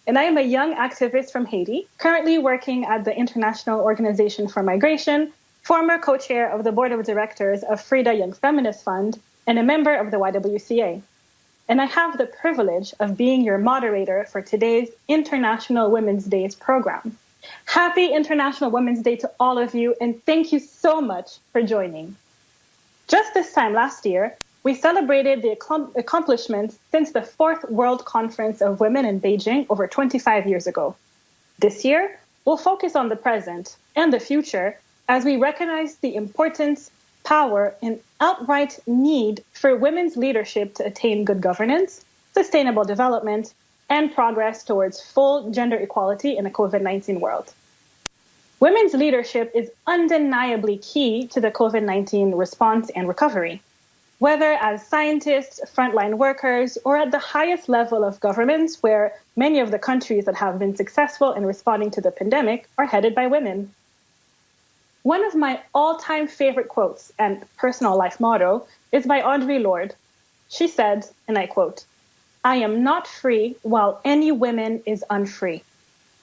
and I am a young activist from Haiti, currently working at the International Organization for Migration, former co-chair of the board of directors of Frida Young Feminist Fund, and a member of the YWCA. And I have the privilege of being your moderator for today's International Women's Day program. Happy International Women's Day to all of you, and thank you so much for joining. Just this time last year, we celebrated the accomplishments since the 4th World Conference of Women in Beijing over 25 years ago. This year, we'll focus on the present and the future as we recognize the importance, power, and outright need for women's leadership to attain good governance, sustainable development, and progress towards full gender equality in a COVID-19 world. Women's leadership is undeniably key to the COVID-19 response and recovery. Whether as scientists, frontline workers, or at the highest level of governments where many of the countries that have been successful in responding to the pandemic are headed by women. One of my all-time favorite quotes and personal life motto is by Audre Lorde. She said, and I quote, "I am not free while any woman is unfree,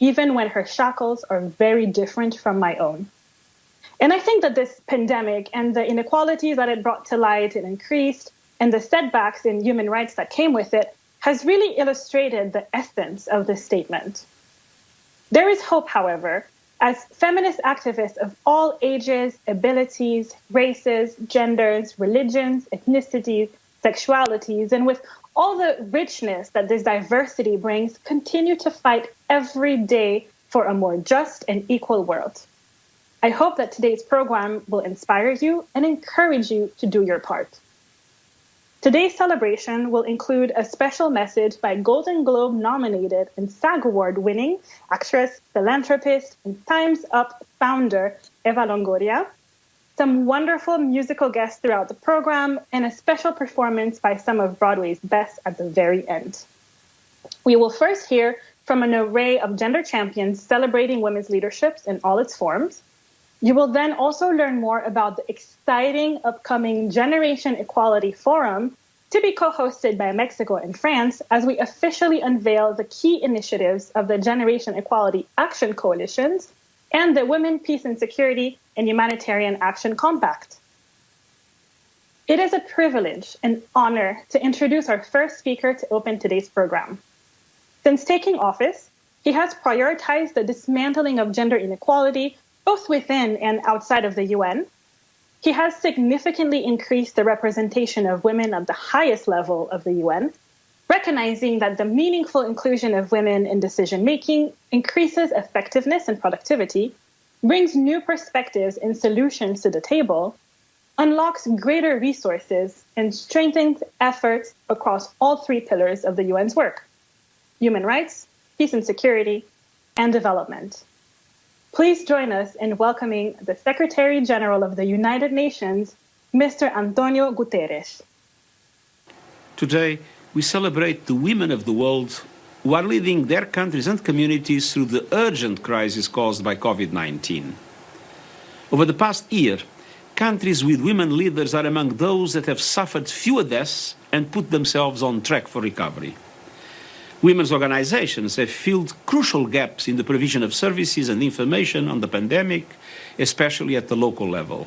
even when her shackles are very different from my own." And I think that this pandemic and the inequalities that it brought to light and increased, and the setbacks in human rights that came with it, has really illustrated the essence of this statement. There is hope, however, as feminist activists of all ages, abilities, races, genders, religions, ethnicities, sexualities, and with all the richness that this diversity brings, continue to fight every day for a more just and equal world. I hope that today's program will inspire you and encourage you to do your part. Today's celebration will include a special message by Golden Globe nominated and SAG Award winning actress, philanthropist, and Time's Up founder Eva Longoria, some wonderful musical guests throughout the program, and a special performance by some of Broadway's best at the very end. We will first hear from an array of gender champions celebrating women's leaderships in all its forms. You will then also learn more about the exciting upcoming Generation Equality Forum to be co-hosted by Mexico and France as we officially unveil the key initiatives of the Generation Equality Action Coalitions and the Women, Peace and Security and Humanitarian Action Compact. It is a privilege and honor to introduce our first speaker to open today's program. Since taking office, he has prioritized the dismantling of gender inequality both within and outside of the UN. He has significantly increased the representation of women at the highest level of the UN, recognizing that the meaningful inclusion of women in decision-making increases effectiveness and productivity, brings new perspectives and solutions to the table, unlocks greater resources, and strengthens efforts across all 3 pillars of the UN's work: human rights, peace and security, and development. Please join us in welcoming the Secretary General of the United Nations, Mr. Antonio Guterres. Today, we celebrate the women of the world who are leading their countries and communities through the urgent crisis caused by COVID-19. Over the past year, countries with women leaders are among those that have suffered fewer deaths and put themselves on track for recovery. Women's organizations have filled crucial gaps in the provision of services and information on the pandemic, especially at the local level.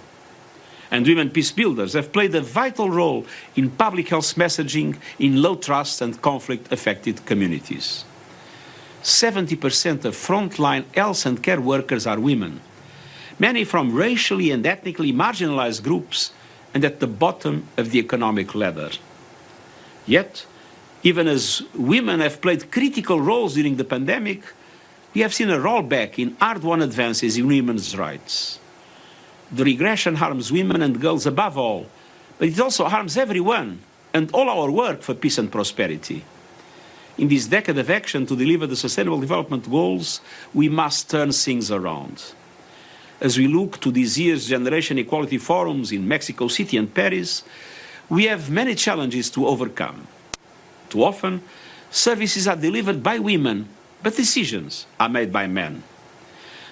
And women peace builders have played a vital role in public health messaging in low-trust and conflict-affected communities. 70% of frontline health and care workers are women, many from racially and ethnically marginalized groups and at the bottom of the economic ladder. Yet, even as women have played critical roles during the pandemic, we have seen a rollback in hard-won advances in women's rights. The regression harms women and girls above all, but it also harms everyone and all our work for peace and prosperity. In this decade of action to deliver the Sustainable Development Goals, we must turn things around. As we look to this year's Generation Equality Forums in Mexico City and Paris, we have many challenges to overcome. Too often, services are delivered by women, but decisions are made by men.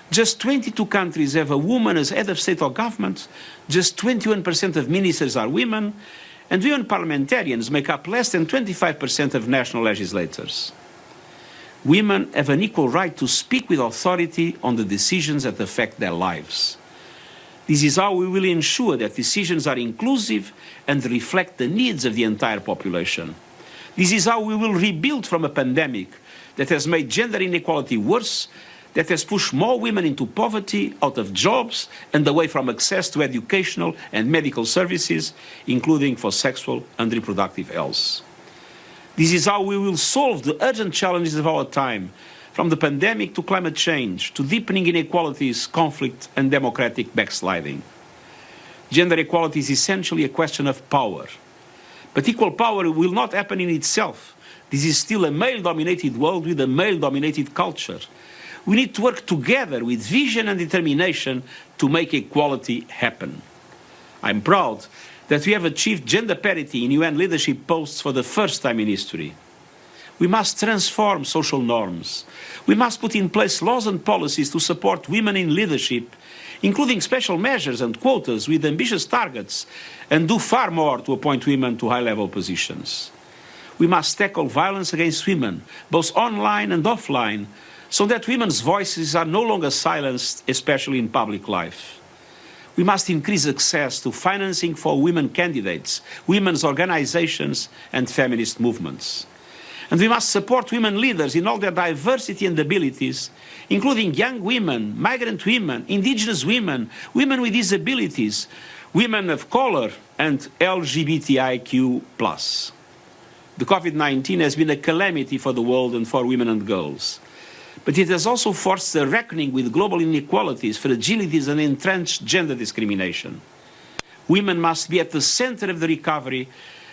Just 22 countries have a woman as head of state or government, just 21% of ministers are women, and women parliamentarians make up less than 25% of national legislators. Women have an equal right to speak with authority on the decisions that affect their lives. This is how we will ensure that decisions are inclusive and reflect the needs of the entire population. This is how we will rebuild from a pandemic that has made gender inequality worse, that has pushed more women into poverty, out of jobs, and away from access to educational and medical services, including for sexual and reproductive health. This is how we will solve the urgent challenges of our time, from the pandemic to climate change, to deepening inequalities, conflict, and democratic backsliding. Gender equality is essentially a question of power. But equal power will not happen in itself. This is still a male-dominated world with a male-dominated culture. We need to work together with vision and determination to make equality happen. I'm proud that we have achieved gender parity in UN leadership posts for the first time in history. We must transform social norms. We must put in place laws and policies to support women in leadership, including special measures and quotas with ambitious targets, and do far more to appoint women to high-level positions. We must tackle violence against women, both online and offline, so that women's voices are no longer silenced, especially in public life. We must increase access to financing for women candidates, women's organizations, and feminist movements. And we must support women leaders in all their diversity and abilities, including young women, migrant women, indigenous women, women with disabilities, women of color, and LGBTIQ+. The COVID-19 has been a calamity for the world and for women and girls. But it has also forced a reckoning with global inequalities, fragilities, and entrenched gender discrimination. Women must be at the center of the recovery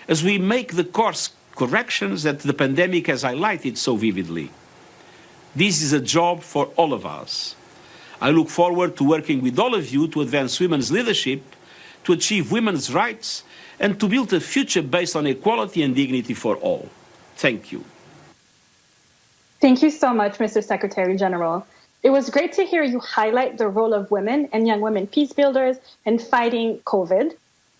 as we make the course corrections that the pandemic has highlighted so vividly. This is a job for all of us. I look forward to working with all of you to advance women's leadership, to achieve women's rights, and to build a future based on equality and dignity for all. Thank you. Thank you so much, Mr. Secretary General. It was great to hear you highlight the role of women and young women peace builders in fighting COVID,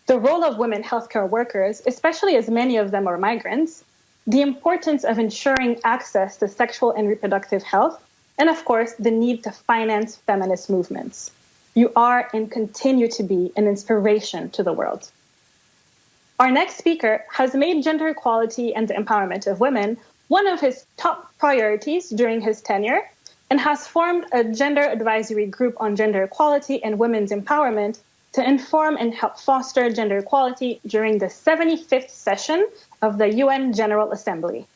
the role of women healthcare workers, especially as many of them are migrants, the importance of ensuring access to sexual and reproductive health, and of course, the need to finance feminist movements. You are and continue to be an inspiration to the world. Our next speaker has made gender equality and the empowerment of women one of his top priorities during his tenure and has formed a gender advisory group on gender equality and women's empowerment to inform and help foster gender equality during the 75th session of the UN General Assembly.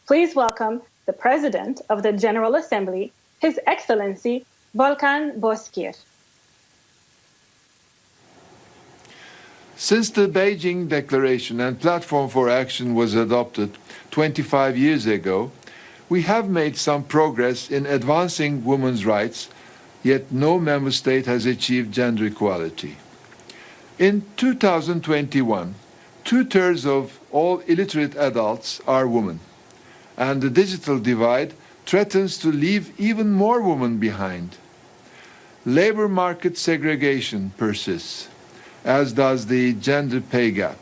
Please welcome the President of the General Assembly, His Excellency Volkan Bozkır. Since the Beijing Declaration and Platform for Action was adopted 25 years ago, we have made some progress in advancing women's rights, yet no member state has achieved gender equality. In 2021, 2/3 of all illiterate adults are women, and the digital divide threatens to leave even more women behind. Labor market segregation persists, as does the gender pay gap.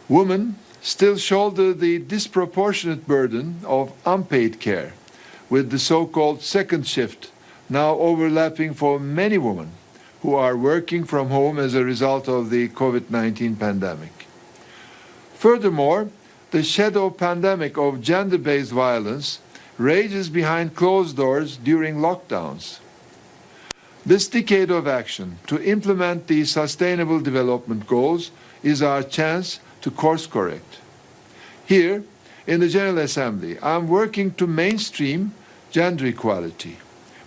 Women still shoulder the disproportionate burden of unpaid care, with the so-called second shift now overlapping for many women who are working from home as a result of the COVID-19 pandemic. Furthermore, the shadow pandemic of gender-based violence rages behind closed doors during lockdowns. This decade of action to implement the Sustainable Development Goals is our chance to course correct. Here, in the General Assembly, I'm working to mainstream gender equality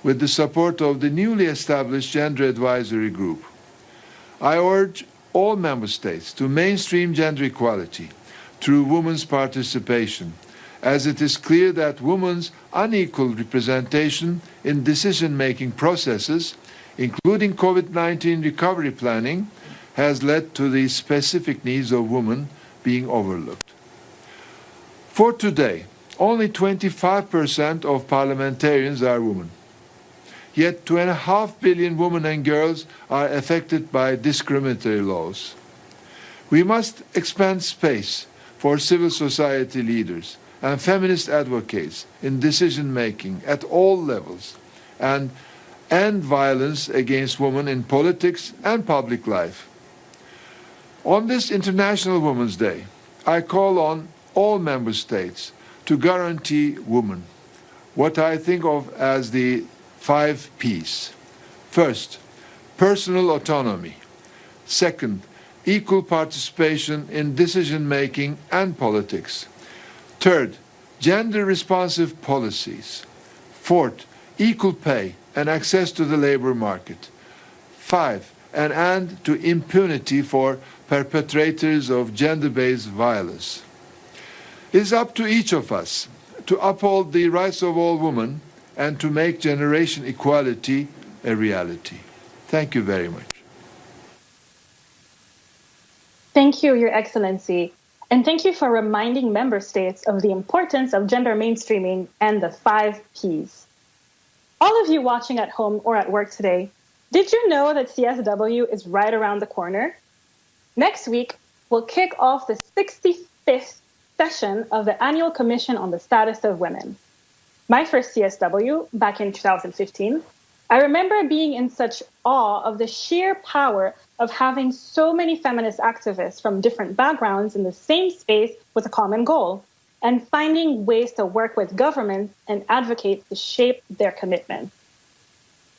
with the support of the newly established Gender Advisory Group. I urge all member states to mainstream gender equality through women's participation, as it is clear that women's unequal representation in decision-making processes, including COVID-19 recovery planning, has led to the specific needs of women being overlooked. For today, only 25% of parliamentarians are women. Yet 2.5 billion women and girls are affected by discriminatory laws. We must expand space for civil society leaders and feminist advocates in decision-making at all levels, and end violence against women in politics and public life. On this International Women's Day, I call on all member states to guarantee women what I think of as the 5 Ps. First, personal autonomy. Second, equal participation in decision-making and politics. Third, gender-responsive policies. Fourth, equal pay and access to the labor market. 5, an end to impunity for perpetrators of gender-based violence. It is up to each of us to uphold the rights of all women and to make generation equality a reality. Thank you very much. Thank you, Your Excellency. And thank you for reminding member states of the importance of gender mainstreaming and the 5 Ps. All of you watching at home or at work today, did you know that CSW is right around the corner? Next week, we'll kick off the 65th session of the Annual Commission on the Status of Women. My first CSW, back in 2015, I remember being in such awe of the sheer power of having so many feminist activists from different backgrounds in the same space with a common goal, and finding ways to work with governments and advocate to shape their commitments.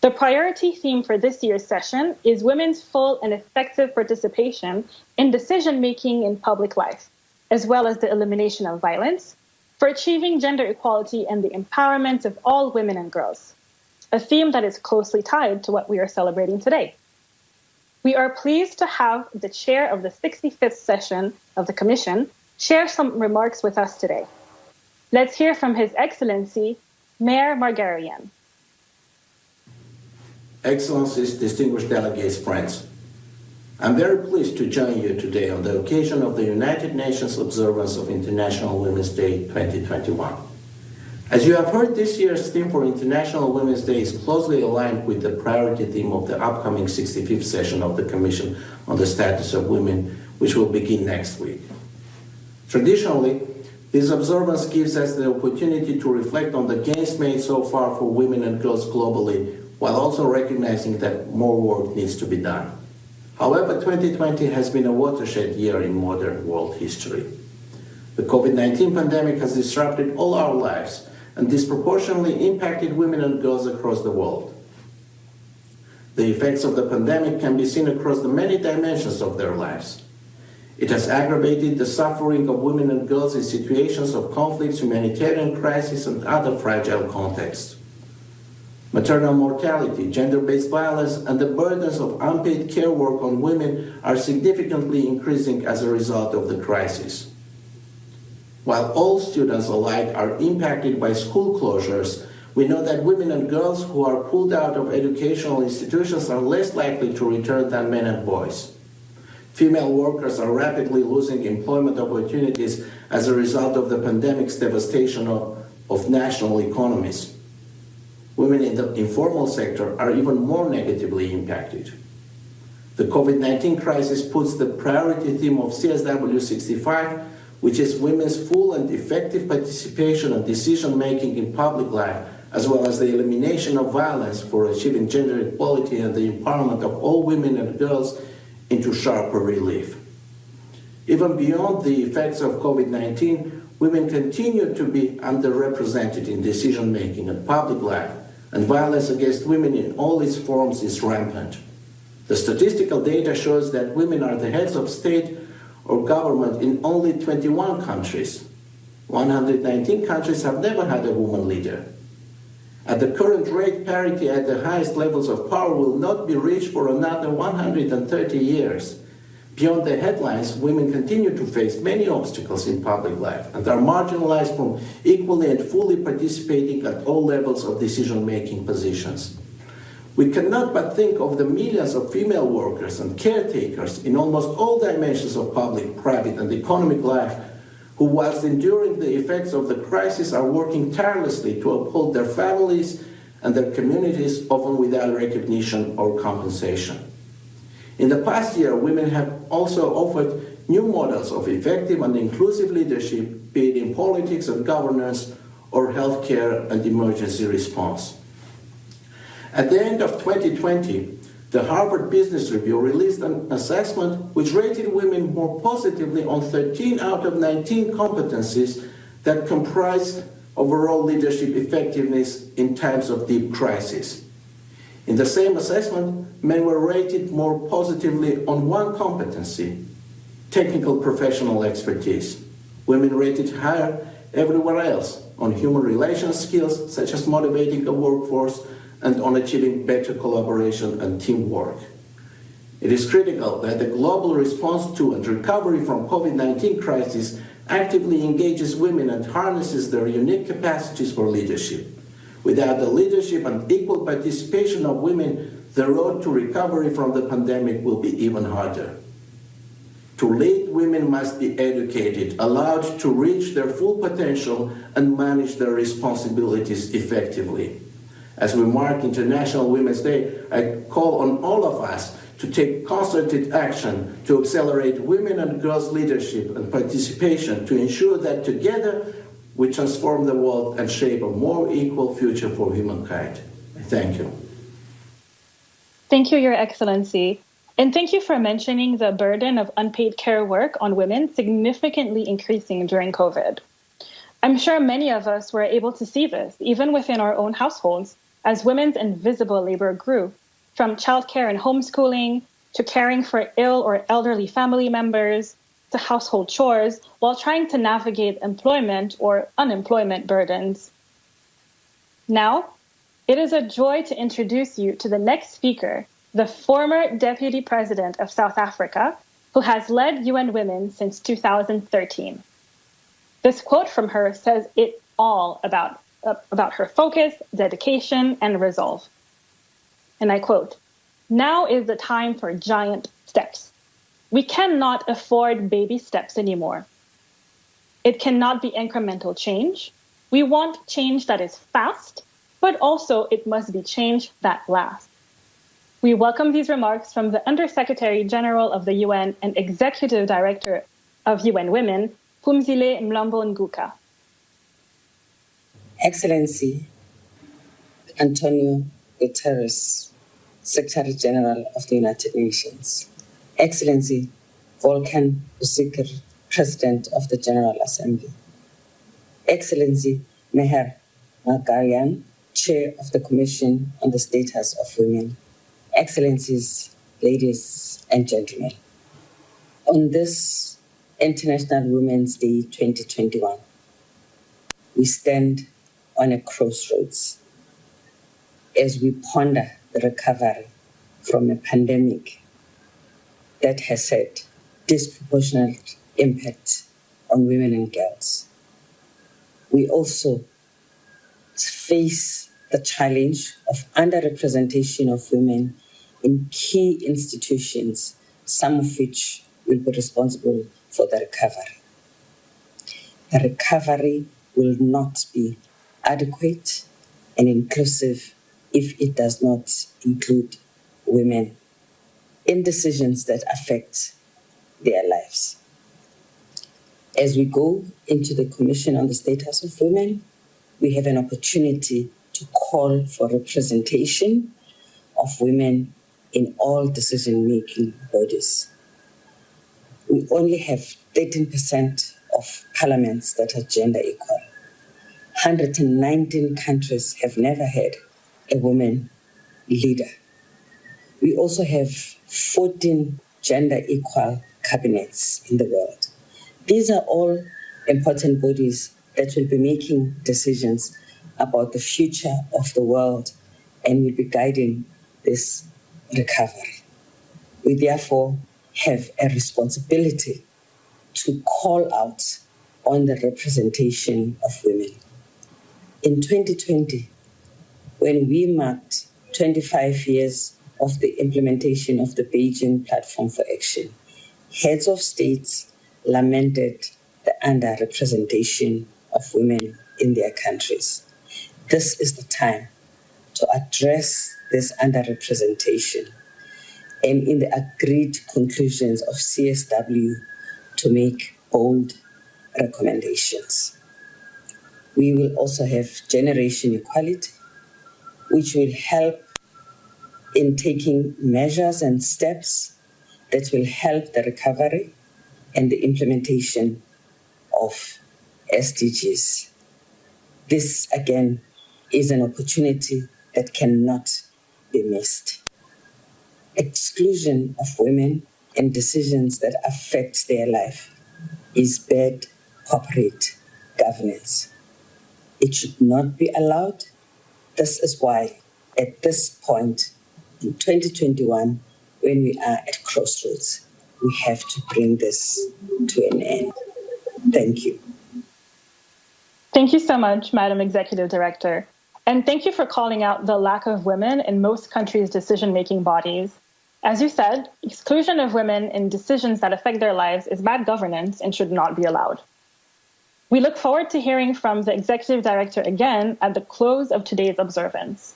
The priority theme for this year's session is women's full and effective participation in decision-making in public life, as well as the elimination of violence, for achieving gender equality and the empowerment of all women and girls, a theme that is closely tied to what we are celebrating today. We are pleased to have the chair of the 65th session of the Commission share some remarks with us today. Let's hear from His Excellency, Mayor Margarian. Excellencies, distinguished delegates, friends. I'm very pleased to join you today on the occasion of the United Nations observance of International Women's Day 2021. As you have heard, this year's theme for International Women's Day is closely aligned with the priority theme of the upcoming 65th session of the Commission on the Status of Women, which will begin next week. Traditionally, this observance gives us the opportunity to reflect on the gains made so far for women and girls globally, while also recognizing that more work needs to be done. However, 2020 has been a watershed year in modern world history. The COVID-19 pandemic has disrupted all our lives and disproportionately impacted women and girls across the world. The effects of the pandemic can be seen across the many dimensions of their lives. It has aggravated the suffering of women and girls in situations of conflicts, humanitarian crisis, and other fragile contexts. Maternal mortality, gender-based violence, and the burdens of unpaid care work on women are significantly increasing as a result of the crisis. While all students alike are impacted by school closures, we know that women and girls who are pulled out of educational institutions are less likely to return than men and boys. Female workers are rapidly losing employment opportunities as a result of the pandemic's devastation of national economies. Women in the informal sector are even more negatively impacted. The COVID-19 crisis puts the priority theme of CSW 65, which is women's full and effective participation and decision-making in public life, as well as the elimination of violence for achieving gender equality and the empowerment of all women and girls, into sharper relief. Even beyond the effects of COVID-19, women continue to be underrepresented in decision-making and public life, and violence against women in all its forms is rampant. The statistical data shows that women are the heads of state or government in only 21 countries. 119 countries have never had a woman leader. At the current rate, parity at the highest levels of power will not be reached for another 130 years. Beyond the headlines, women continue to face many obstacles in public life and are marginalized from equally and fully participating at all levels of decision-making positions. We cannot but think of the millions of female workers and caretakers in almost all dimensions of public, private, and economic life who, whilst enduring the effects of the crisis, are working tirelessly to uphold their families and their communities, often without recognition or compensation. In the past year, women have also offered new models of effective and inclusive leadership, be it in politics and governance or healthcare and emergency response. At the end of 2020, the Harvard Business Review released an assessment which rated women more positively on 13 out of 19 competencies that comprise overall leadership effectiveness in times of deep crisis. In the same assessment, men were rated more positively on one competency, technical professional expertise. Women rated higher everywhere else, on human relations skills such as motivating a workforce and on achieving better collaboration and teamwork. It is critical that the global response to and recovery from COVID-19 crisis actively engages women and harnesses their unique capacities for leadership. Without the leadership and equal participation of women, the road to recovery from the pandemic will be even harder. To lead, women must be educated, allowed to reach their full potential, and manage their responsibilities effectively. As we mark International Women's Day, I call on all of us to take concerted action to accelerate women and girls' leadership and participation to ensure that together we transform the world and shape a more equal future for humankind. Thank you. Thank you, Your Excellency. And thank you for mentioning the burden of unpaid care work on women significantly increasing during COVID. I'm sure many of us were able to see this, even within our own households, as women's invisible labor grew, from childcare and homeschooling, to caring for ill or elderly family members, to household chores, while trying to navigate employment or unemployment burdens. Now, it is a joy to introduce you to the next speaker, the former Deputy President of South Africa, who has led UN Women since 2013. This quote from her says it all about her focus, dedication, and resolve. And I quote, "Now is the time for giant steps. We cannot afford baby steps anymore. It cannot be incremental change. We want change that is fast, but also it must be change that lasts." We welcome these remarks from the Undersecretary General of the UN and Executive Director of UN Women, Phumzile Mlambo-Nguka. Excellency Antonio Guterres, Secretary General of the United Nations. Excellency Volkan Bozkır, President of the General Assembly. Excellency Meher Magarian, Chair of the Commission on the Status of Women. Excellencies, ladies and gentlemen. On this International Women's Day 2021, we stand on a crossroads as we ponder the recovery from a pandemic that has had disproportionate impact on women and girls. We also face the challenge of underrepresentation of women in key institutions, some of which will be responsible for the recovery. The recovery will not be adequate and inclusive if it does not include women in decisions that affect their lives. As we go into the Commission on the Status of Women, we have an opportunity to call for representation of women in all decision-making bodies. We only have 13% of parliaments that are gender equal. 119 countries have never had a woman leader. We also have 14 gender equal cabinets in the world. These are all important bodies that will be making decisions about the future of the world and will be guiding this recovery. We therefore have a responsibility to call out on the representation of women. In 2020, when we marked 25 years of the implementation of the Beijing Platform for Action, heads of states lamented the underrepresentation of women in their countries. This is the time to address this underrepresentation. And in the agreed conclusions of CSW, to make bold recommendations. We will also have generation equality, which will help in taking measures and steps that will help the recovery and the implementation of SDGs. This, again, is an opportunity that cannot be missed. Exclusion of women in decisions that affect their life is bad corporate governance. It should not be allowed. This is why, at this point in 2021, when we are at crossroads, we have to bring this to an end. Thank you. Thank you so much, Madam Executive Director. And thank you for calling out the lack of women in most countries' decision-making bodies. As you said, exclusion of women in decisions that affect their lives is bad governance and should not be allowed. We look forward to hearing from the Executive Director again at the close of today's observance.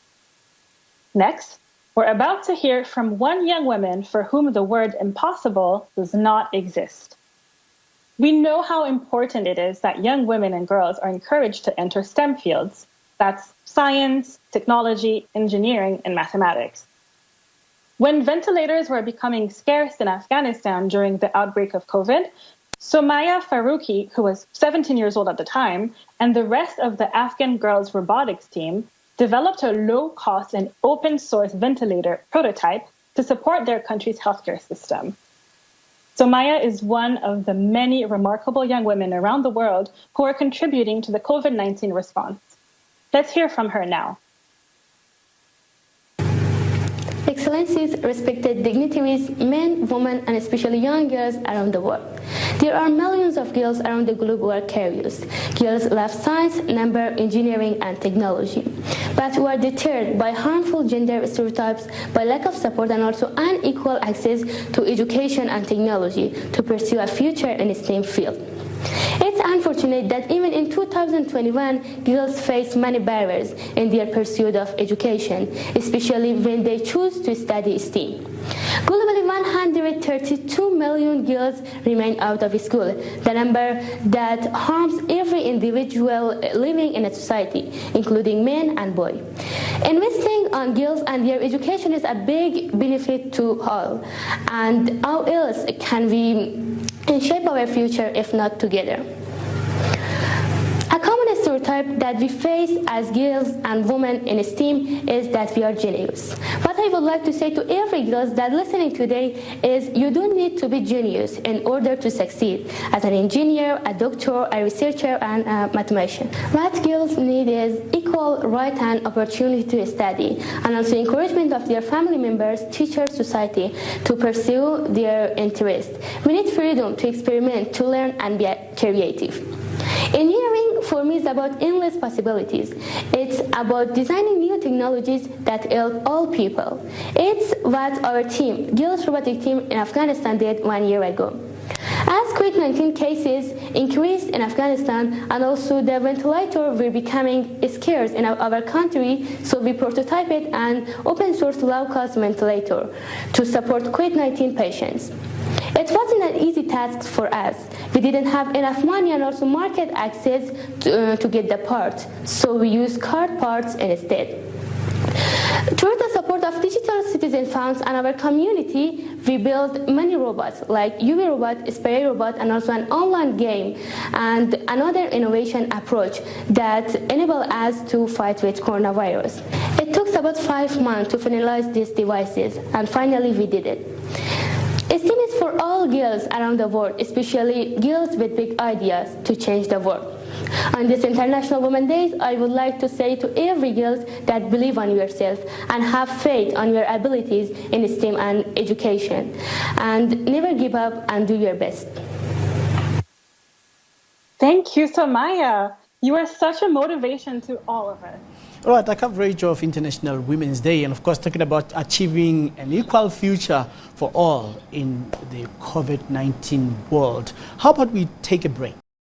Next, we're about to hear from one young woman for whom the word impossible does not exist. We know how important it is that young women and girls are encouraged to enter STEM fields. That's science, technology, engineering, and mathematics. When ventilators were becoming scarce in Afghanistan during the outbreak of COVID, Somaya Faruqi, who was 17 years old at the time, and the rest of the Afghan girls' robotics team developed a low-cost and open-source ventilator prototype to support their country's healthcare system. Somaya is one of the many remarkable young women around the world who are contributing to the COVID-19 response. Let's hear from her now. Excellencies, respected dignitaries, men, women, and especially young girls around the world. There are millions of girls around the globe who are curious. Girls love science, number, engineering, and technology. But who are deterred by harmful gender stereotypes, by lack of support, and also unequal access to education and technology to pursue a future in the STEM field. It's unfortunate that even in 2021, girls face many barriers in their pursuit of education, especially when they choose to study STEM. Globally, 132 million girls remain out of school, the number that harms every individual living in a society, including men and boys. Investing on girls and their education is a big benefit to all, and how else can we shape our future if not together? A common stereotype that we face as girls and women in STEM is that we are genius. What I would like to say to every girl that listening today is you don't need to be genius in order to succeed as an engineer, a doctor, a researcher, and a mathematician. What girls need is equal right and opportunity to study, and also encouragement of their family members, teachers, society to pursue their interests. We need freedom to experiment, to learn, and be creative. Engineering, for me, is about endless possibilities. It's about designing new technologies that help all people. It's what our team, Girls Robotic Team in Afghanistan, did 1 year ago. As COVID-19 cases increased in Afghanistan and also the ventilator were becoming scarce in our country, so we prototyped an open-source low-cost ventilator to support COVID-19 patients. It wasn't an easy task for us. We didn't have enough money and also market access to get the parts, so we used card parts instead. Through the support of Digital Citizen Funds and our community, we built many robots like UV robot, spray robot, and also an online game, and another innovation approach that enabled us to fight with coronavirus. It took about 5 months to finalize these devices, and finally we did it. STEM is for all girls around the world, especially girls with big ideas to change the world. On this International Women's Day, I would like to say to every girl that believe on yourself and have faith on your abilities in STEM and education. And never give up and do your best. Thank you, Somaya. You are such a motivation to all of us. All right, our coverage of International Women's Day, and of course talking about achieving an equal future for all in the COVID-19 world. How about we take a break?